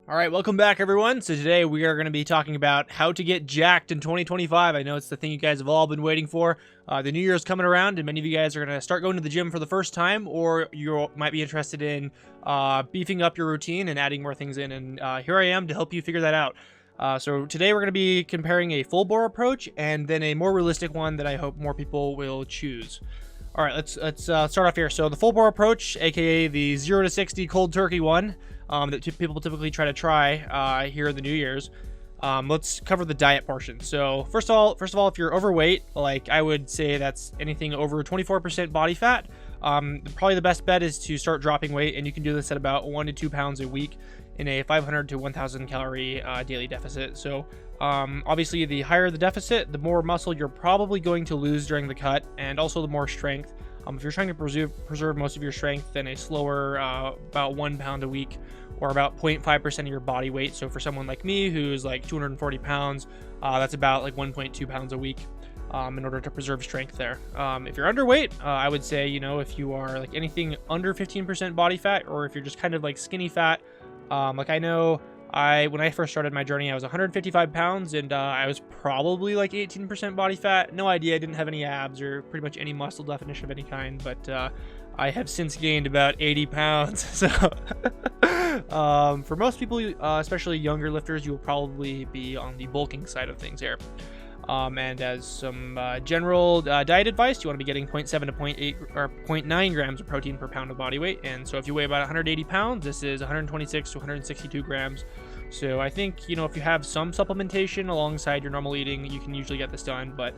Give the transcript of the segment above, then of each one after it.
All right, welcome back, everyone. So today we are going to be talking about how to get jacked in 2025. I know it's the thing you guys have all been waiting for. The new year is coming around, and many of you guys are going to start going to the gym for the first time, or you might be interested in beefing up your routine and adding more things in. And here I am to help you figure that out. So today we're going to be comparing a full bore approach and then a more realistic one that I hope more people will choose. All right, let's start off here. So the full bore approach, aka the 0 to 60 cold turkey one, that people typically try here in the New Year's. Let's cover the diet portion. So first of all, if you're overweight, like I would say that's anything over 24% body fat, probably the best bet is to start dropping weight, and you can do this at about 1 to 2 pounds a week in a 500 to 1,000 calorie daily deficit. So obviously, the higher the deficit, the more muscle you're probably going to lose during the cut, and also the more strength. If you're trying to preserve most of your strength, then a slower, about 1 pound a week, or about 0.5% of your body weight. So for someone like me, who's like 240 pounds, that's about like 1.2 pounds a week in order to preserve strength there. If you're underweight, I would say, if you are like anything under 15% body fat, or if you're just kind of like skinny fat, like I know when I first started my journey, I was 155 pounds, and I was probably like 18% body fat. No idea, I didn't have any abs or pretty much any muscle definition of any kind, but I have since gained about 80 pounds. So for most people, especially younger lifters, you will probably be on the bulking side of things here. And as some general diet advice, you want to be getting 0.7 to 0.8 or 0.9 grams of protein per pound of body weight. And so if you weigh about 180 pounds, this is 126 to 162 grams. So I think, if you have some supplementation alongside your normal eating, you can usually get this done. But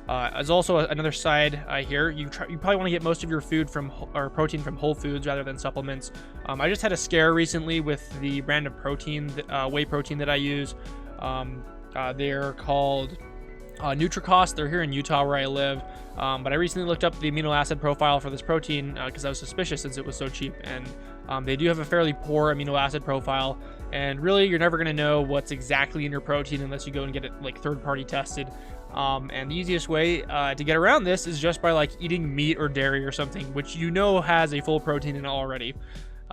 as also another side here, you probably want to get most of your food or protein from whole foods rather than supplements. I just had a scare recently with the brand of protein, whey protein that I use. They're called Nutricost. They're here in Utah where I live, but I recently looked up the amino acid profile for this protein because I was suspicious since it was so cheap, and they do have a fairly poor amino acid profile, and really you're never going to know what's exactly in your protein unless you go and get it like third-party tested. And the easiest way to get around this is just by like eating meat or dairy or something which has a full protein in it already.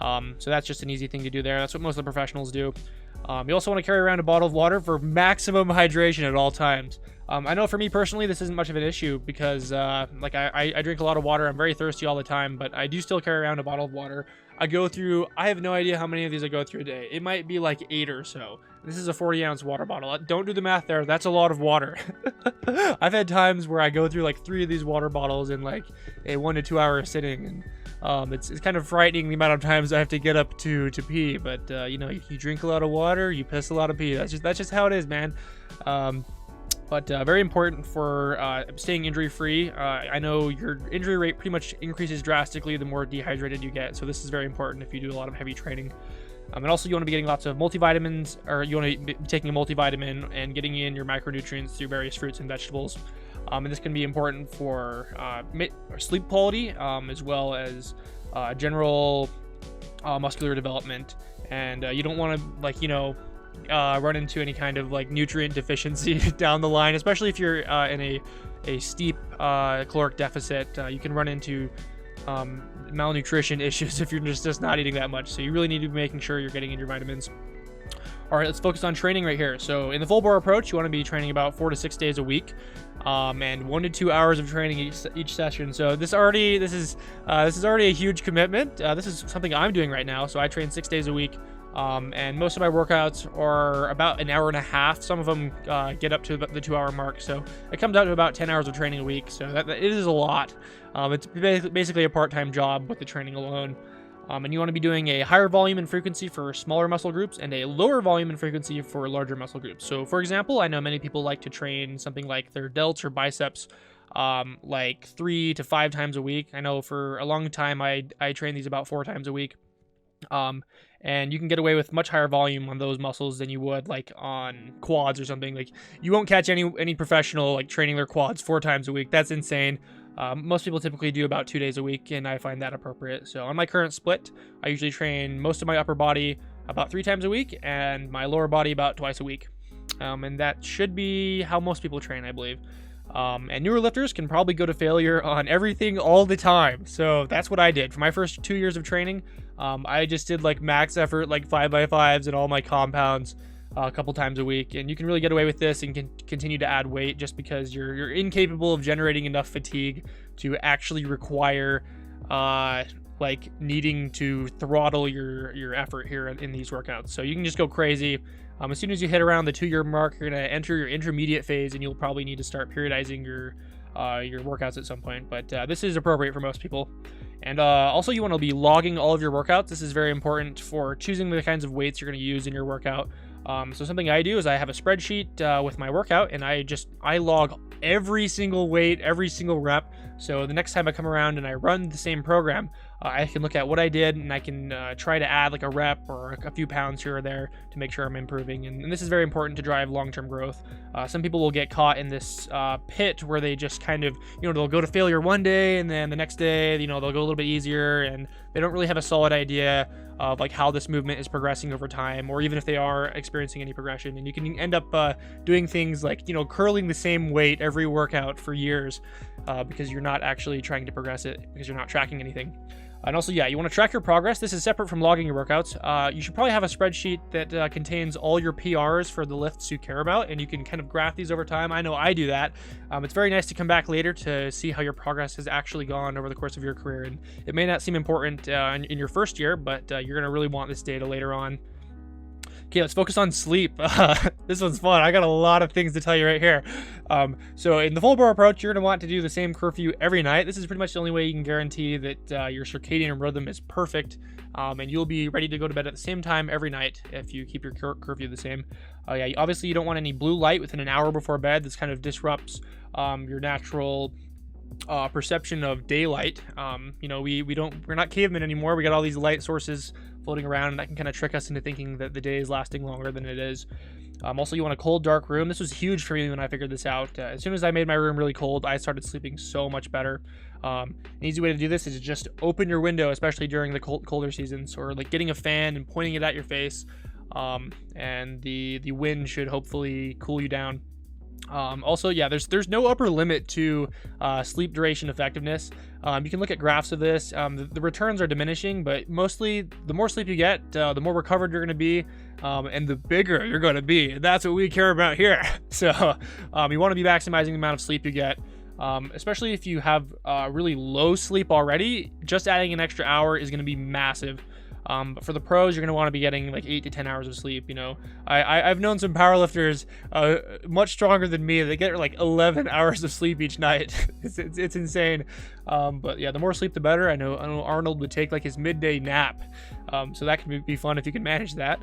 So that's just an easy thing to do there. That's what most of the professionals do. You also want to carry around a bottle of water for maximum hydration at all times. I know for me personally, this isn't much of an issue because I drink a lot of water. I'm very thirsty all the time, but I do still carry around a bottle of water. I have no idea how many of these I go through a day. It might be like 8 or so. This is a 40-ounce water bottle. Don't do the math there. That's a lot of water. I've had times where I go through like 3 of these water bottles in like a 1 to 2 hour sitting, and it's kind of frightening the amount of times I have to get up to pee. But you drink a lot of water, you piss a lot of pee. That's just how it is, man. But very important for staying injury-free. I know your injury rate pretty much increases drastically the more dehydrated you get, so this is very important if you do a lot of heavy training. And also you want to be getting lots of multivitamins, or you want to be taking a multivitamin and getting in your micronutrients through various fruits and vegetables. And this can be important for sleep quality, as well as general muscular development. And you don't want to run into any kind of like nutrient deficiency down the line, especially if you're in a steep caloric deficit. You can run into malnutrition issues if you're just not eating that much. So you really need to be making sure you're getting in your vitamins. All right, let's focus on training right here. So in the full bore approach, you want to be training about 4 to 6 days a week, and 1 to 2 hours of training each session. So this is already a huge commitment. This is something I'm doing right now. So I train 6 days a week. And most of my workouts are about an hour and a half. Some of them get up to the 2 hour mark. So it comes out to about 10 hours of training a week. So that it is a lot. It's basically a part-time job with the training alone. And you want to be doing a higher volume and frequency for smaller muscle groups and a lower volume and frequency for larger muscle groups. So for example, I know many people like to train something like their delts or biceps like 3 to 5 times a week. I know for a long time I train these about 4 times a week. And you can get away with much higher volume on those muscles than you would like on quads or something. Like you won't catch any professional like training their quads 4 times a week. That's insane. Most people typically do about 2 days a week, and I find that appropriate. So on my current split, I usually train most of my upper body about 3 times a week and my lower body about twice a week. And that should be how most people train, I believe. And newer lifters can probably go to failure on everything all the time. So that's what I did. For my first 2 years of training, I just did like max effort, like 5x5s and all my compounds a couple times a week, and you can really get away with this and can continue to add weight just because you're incapable of generating enough fatigue to actually require like needing to throttle your effort here in these workouts. So you can just go crazy. As soon as you hit around the 2-year mark, you're going to enter your intermediate phase, and you'll probably need to start periodizing your workouts at some point. But this is appropriate for most people. And also, you want to be logging all of your workouts. This is very important for choosing the kinds of weights you're going to use in your workout. So something I do is I have a spreadsheet with my workout, and I log every single weight, every single rep. So the next time I come around and I run the same program, I can look at what I did, and I can try to add like a rep or a few pounds here or there to make sure I'm improving. And this is very important to drive long-term growth. Some people will get caught in this pit where they just kind of, they'll go to failure one day, and then the next day, they'll go a little bit easier, and they don't really have a solid idea of like how this movement is progressing over time, or even if they are experiencing any progression. And you can end up doing things like, curling the same weight every workout for years because you're not actually trying to progress it, because you're not tracking anything. And also, yeah, you want to track your progress. This is separate from logging your workouts. You should probably have a spreadsheet that contains all your PRs for the lifts you care about, and you can kind of graph these over time. I know I do that. It's very nice to come back later to see how your progress has actually gone over the course of your career. And it may not seem important in your first year, but you're going to really want this data later on. Okay, let's focus on sleep. This one's fun. I got a lot of things to tell you right here. So in the full bore approach, you're going to want to do the same curfew every night. This is pretty much the only way you can guarantee that your circadian rhythm is perfect, and you'll be ready to go to bed at the same time every night if you keep your curfew the same. Yeah, obviously you don't want any blue light within an hour before bed. This kind of disrupts your natural perception of daylight. We're not cavemen anymore. We got all these light sources floating around, and that can kind of trick us into thinking that the day is lasting longer than it is. Also, you want a cold, dark room. This was huge for me when I figured this out. As soon as I made my room really cold, I started sleeping so much better. An easy way to do this is to just open your window, especially during the colder seasons, or like getting a fan and pointing it at your face, and the wind should hopefully cool you down. Also, yeah, there's no upper limit to sleep duration effectiveness. You can look at graphs of this. The returns are diminishing, but mostly the more sleep you get, the more recovered you're going to be, and the bigger you're going to be. That's what we care about here. So you want to be maximizing the amount of sleep you get. Especially if you have really low sleep already. Just adding an extra hour is going to be massive. But for the pros, you're going to want to be getting like 8 to 10 hours of sleep. I've known some powerlifters much stronger than me. They get like 11 hours of sleep each night. It's insane. But yeah, the more sleep, the better. I know Arnold would take like his midday nap. So that can be fun if you can manage that.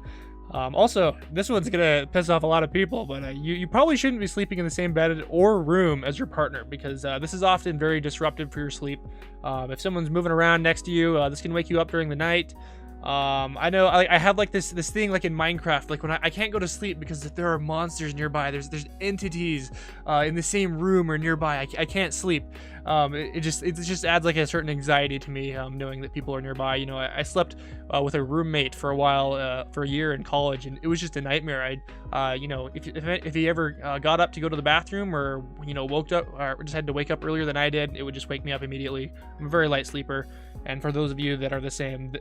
Also, this one's gonna piss off a lot of people, but you probably shouldn't be sleeping in the same bed or room as your partner, because this is often very disruptive for your sleep. If someone's moving around next to you, this can wake you up during the night. I know I have like this thing like in Minecraft, like when I can't go to sleep because there are monsters nearby, there's entities in the same room or nearby. I can't sleep. It just adds like a certain anxiety to me, knowing that people are nearby. I slept with a roommate for a while, for a year in college, and it was just a nightmare. If he ever got up to go to the bathroom, or woke up, or just had to wake up earlier than I did, it would just wake me up immediately. I'm a very light sleeper, and for those of you that are the same,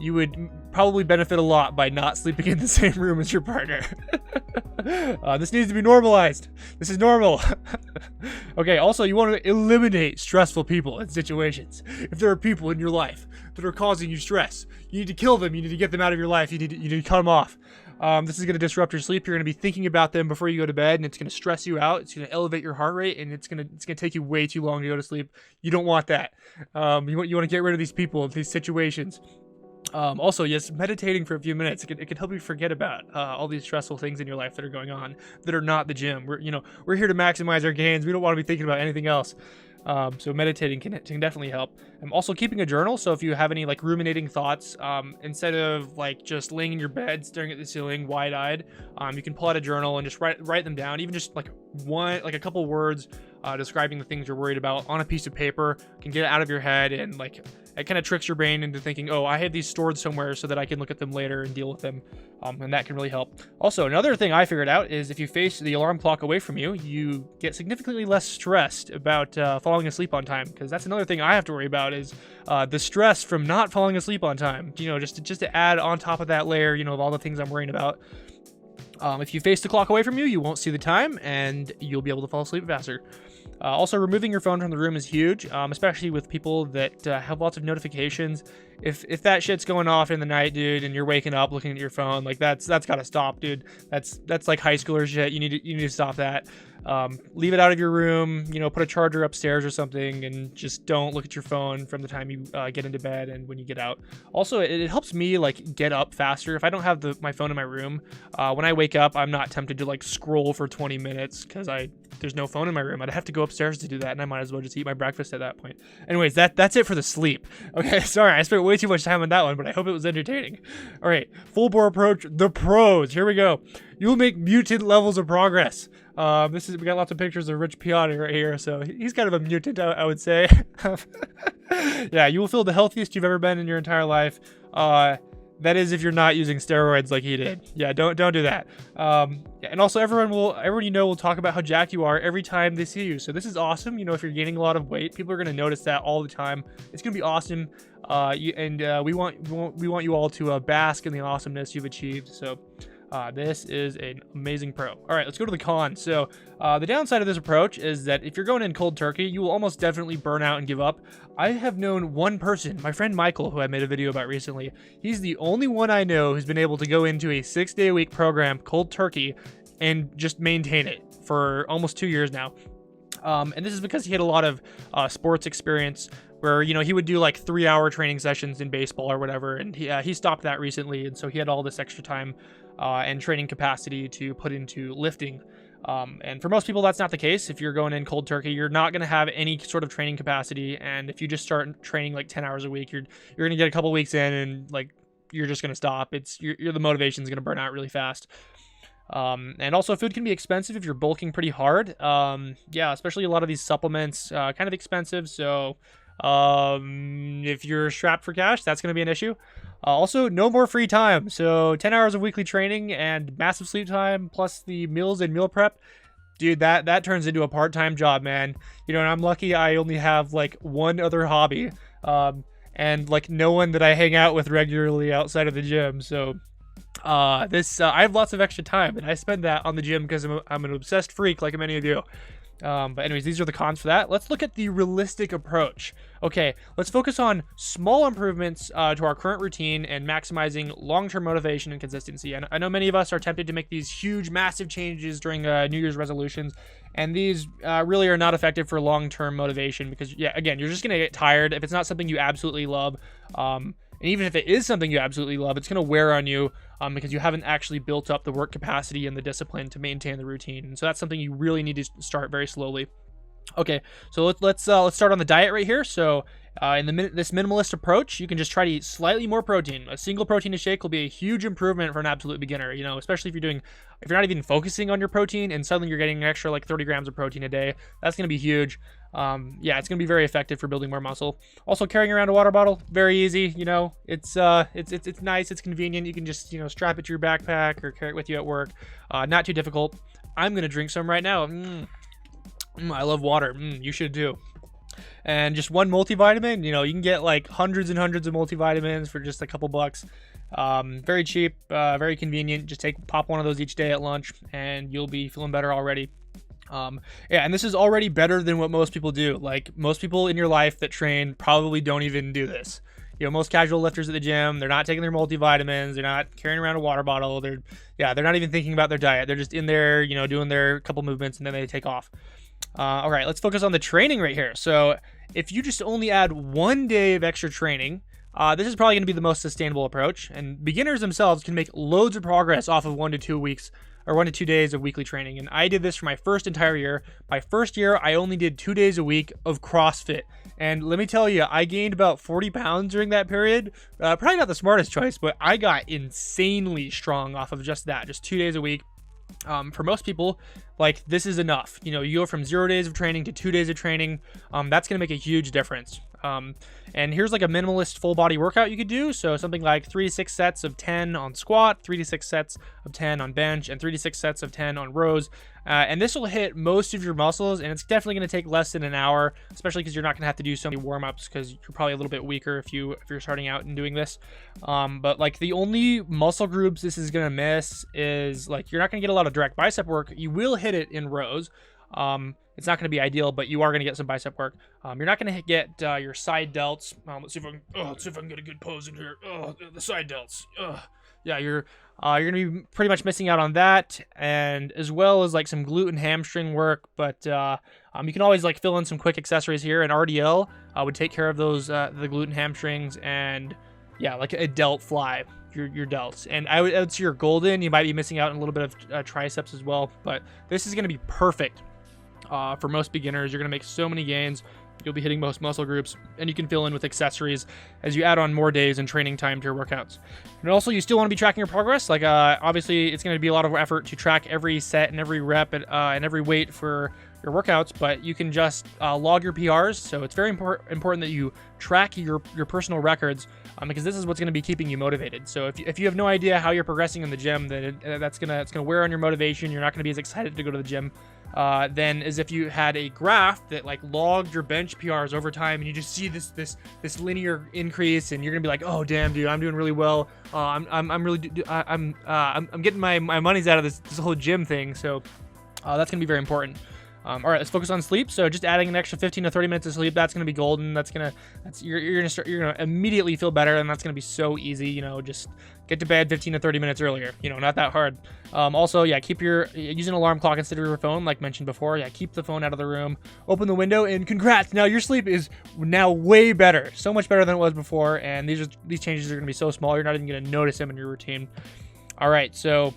you would probably benefit a lot by not sleeping in the same room as your partner. This needs to be normalized. This is normal. Okay, also, you want to eliminate stressful people and situations. If there are people in your life that are causing you stress, you need to kill them. You need to get them out of your life. You need to cut them off. This is going to disrupt your sleep. You're going to be thinking about them before you go to bed, and it's going to stress you out. It's going to elevate your heart rate, and it's going to take you way too long to go to sleep. You don't want that. You want to get rid of these people, these situations. Also, yes, meditating for a few minutes, it can help you forget about all these stressful things in your life that are going on that are not the gym. We're here to maximize our gains. We don't want to be thinking about anything else. So meditating can definitely help. Also keeping a journal. So if you have any like ruminating thoughts, instead of like just laying in your bed staring at the ceiling wide-eyed, you can pull out a journal and just write them down. Even just like a couple words describing the things you're worried about on a piece of paper can get it out of your head, and like it kind of tricks your brain into thinking, oh, I have these stored somewhere so that I can look at them later and deal with them, and that can really help. Also, another thing I figured out is if you face the alarm clock away from you, you get significantly less stressed about falling asleep on time, because that's another thing I have to worry about is the stress from not falling asleep on time. You know, just to add on top of that layer, you know, of all the things I'm worrying about. If you face the clock away from you, you won't see the time, and you'll be able to fall asleep faster. Also, removing your phone from the room is huge, especially with people that have lots of notifications. If that shit's going off in the night, dude, and you're waking up looking at your phone, like that's gotta stop, dude. That's like high schooler shit. You need to stop that. Leave it out of your room. You know, put a charger upstairs or something, and just don't look at your phone from the time you get into bed and when you get out. Also, it helps me like get up faster. If I don't have my phone in my room, when I wake up, I'm not tempted to like scroll for 20 minutes because there's no phone in my room. I'd have to go upstairs to do that, and I might as well just eat my breakfast at that point. Anyways, that's it for the sleep. Okay, sorry, I spent way too much time on that one, but I hope it was entertaining. All right, full bore approach, the pros. Here we go. You'll make mutant levels of progress. We got lots of pictures of Rich Piatti right here, so he's kind of a mutant, I would say. Yeah, you will feel the healthiest you've ever been in your entire life. That is if you're not using steroids like he did. Yeah, don't do that. And also everyone you know will talk about how jacked you are every time they see you. So this is awesome. You know, if you're gaining a lot of weight, people are going to notice that all the time. It's going to be awesome. We want you all to bask in the awesomeness you've achieved. So this is an amazing pro. All right, let's go to the con. So the downside of this approach is that if you're going in cold turkey, you will almost definitely burn out and give up. I have known one person, my friend Michael, who I made a video about recently. He's the only one I know who's been able to go into a 6-day-a-week program, cold turkey, and just maintain it for almost 2 years now. And this is because he had a lot of sports experience where, you know, he would do like 3-hour training sessions in baseball or whatever. And he stopped that recently. And so he had all this extra time and training capacity to put into lifting. And for most people, that's not the case. If you're going in cold turkey, you're not going to have any sort of training capacity. And if you just start training like 10 hours a week, you're going to get a couple weeks in and like you're just going to stop. The motivation's going to burn out really fast. And also food can be expensive if you're bulking pretty hard. Yeah, especially a lot of these supplements, kind of expensive. So, if you're strapped for cash, that's going to be an issue. Also, no more free time. So 10 hours of weekly training and massive sleep time, plus the meals and meal prep. Dude, that turns into a part-time job, man. You know, and I'm lucky I only have like one other hobby, and like no one that I hang out with regularly outside of the gym. So, I have lots of extra time, and I spend that on the gym because I'm an obsessed freak like many of you. But anyways, these are the cons for that. Let's look at the realistic approach. Okay, let's focus on small improvements to our current routine and maximizing long-term motivation and consistency. And I know many of us are tempted to make these huge, massive changes during New Year's resolutions, and these really are not effective for long-term motivation because, yeah, again, you're just going to get tired if it's not something you absolutely love. And even if it is something you absolutely love, it's going to wear on you because you haven't actually built up the work capacity and the discipline to maintain the routine. And so that's something you really need to start very slowly. Okay, so let's start on the diet right here. So in this minimalist approach, you can just try to eat slightly more protein. A single protein shake will be a huge improvement for an absolute beginner. You know, especially if you're not even focusing on your protein and suddenly you're getting an extra like 30 grams of protein a day. That's going to be huge. Yeah, it's going to be very effective for building more muscle. Also, carrying around a water bottle, very easy. You know, it's nice, it's convenient. You can just, you know, strap it to your backpack or carry it with you at work. Not too difficult. I'm going to drink some right now. I love water. You should too. And just one multivitamin, you know, you can get like hundreds and hundreds of multivitamins for just a couple bucks. Very cheap, very convenient. Just pop one of those each day at lunch and you'll be feeling better already. Yeah, and this is already better than what most people do. Like most people in your life that train probably don't even do this. You know, most casual lifters at the gym, they're not taking their multivitamins, they're not carrying around a water bottle, they're not even thinking about their diet. They're just in there, you know, doing their couple movements and then they take off. All right, let's focus on the training right here. So if you just only add 1 day of extra training, this is probably going to be the most sustainable approach. And beginners themselves can make loads of progress off of 1 to 2 weeks or 1 to 2 days of weekly training. And I did this for my first entire year. My first year, I only did 2 days a week of CrossFit. And let me tell you, I gained about 40 pounds during that period. Probably not the smartest choice, but I got insanely strong off of just that, just 2 days a week. For most people, like, this is enough. You know, you go from 0 days of training to 2 days of training. That's going to make a huge difference. And here's like a minimalist full body workout you could do. So something like 3 to 6 sets of 10 on squat, 3 to 6 sets of 10 on bench, and 3 to 6 sets of 10 on rows. And this will hit most of your muscles, and it's definitely going to take less than an hour, especially because you're not going to have to do so many warm-ups because you're probably a little bit weaker if you're starting out and doing this. But like the only muscle groups this is going to miss is, like, you're not going to get a lot of direct bicep work. You will hit it in rows. It's not going to be ideal, but you are going to get some bicep work. You're not going to get your side delts. Let's see if I can get a good pose in here. The side delts. Yeah, you're going to be pretty much missing out on that, and as well as like some glute and hamstring work. But you can always like fill in some quick accessories here. And RDL would take care of those the glute and hamstrings, and yeah, like a delt fly. Your delts, and I would say your golden. You might be missing out on a little bit of triceps as well, but this is going to be perfect. For most beginners. You're going to make so many gains. You'll be hitting most muscle groups, and you can fill in with accessories as you add on more days and training time to your workouts. And also, you still want to be tracking your progress. Like, obviously, it's going to be a lot of effort to track every set and every rep and every weight for your workouts, but you can just log your PRs. So it's very important that you track your personal records, because this is what's going to be keeping you motivated. So if you have no idea how you're progressing in the gym, then it's gonna wear on your motivation. You're not going to be as excited to go to the gym then as if you had a graph that like logged your bench PRs over time, and you just see this linear increase, and you're gonna be like, oh damn, dude, I'm doing really well. I'm getting my money's out of this whole gym thing. So that's gonna be very important. All right, let's focus on sleep. So just adding an extra 15 to 30 minutes of sleep, that's gonna be golden. You're gonna immediately feel better, and that's gonna be so easy. You know, just get to bed 15 to 30 minutes earlier. You know, not that hard. Also, yeah, use an alarm clock instead of your phone, like mentioned before. Yeah, keep the phone out of the room. Open the window, and congrats! Now your sleep is now way better, so much better than it was before. And these changes are gonna be so small, you're not even gonna notice them in your routine. All right, so.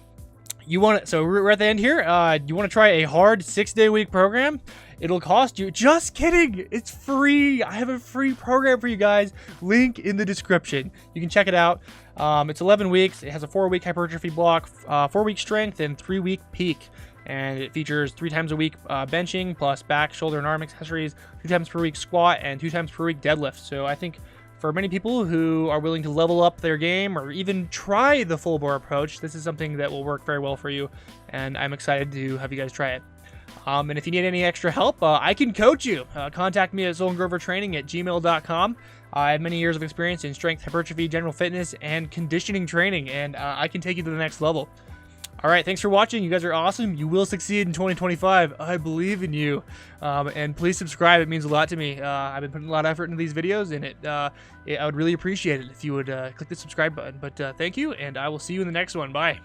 We're at the end here. You want to try a hard 6-day week program? It'll cost you. Just kidding. It's free. I have a free program for you guys. Link in the description. You can check it out. It's 11 weeks. It has a 4-week hypertrophy block, 4-week strength, and 3-week peak. And it features 3 times a week benching, plus back, shoulder, and arm accessories, 2 times per week squat, and 2 times per week deadlift. So I think for many people who are willing to level up their game or even try the full bore approach, this is something that will work very well for you, and I'm excited to have you guys try it. And if you need any extra help, I can coach you. Contact me at soulgrover@gmail.com. I have many years of experience in strength, hypertrophy, general fitness, and conditioning training, and I can take you to the next level. All right, thanks for watching. You guys are awesome. You will succeed in 2025. I believe in you. And please subscribe. It means a lot to me. I've been putting a lot of effort into these videos, and I would really appreciate it if you would click the subscribe button. But thank you, and I will see you in the next one. Bye.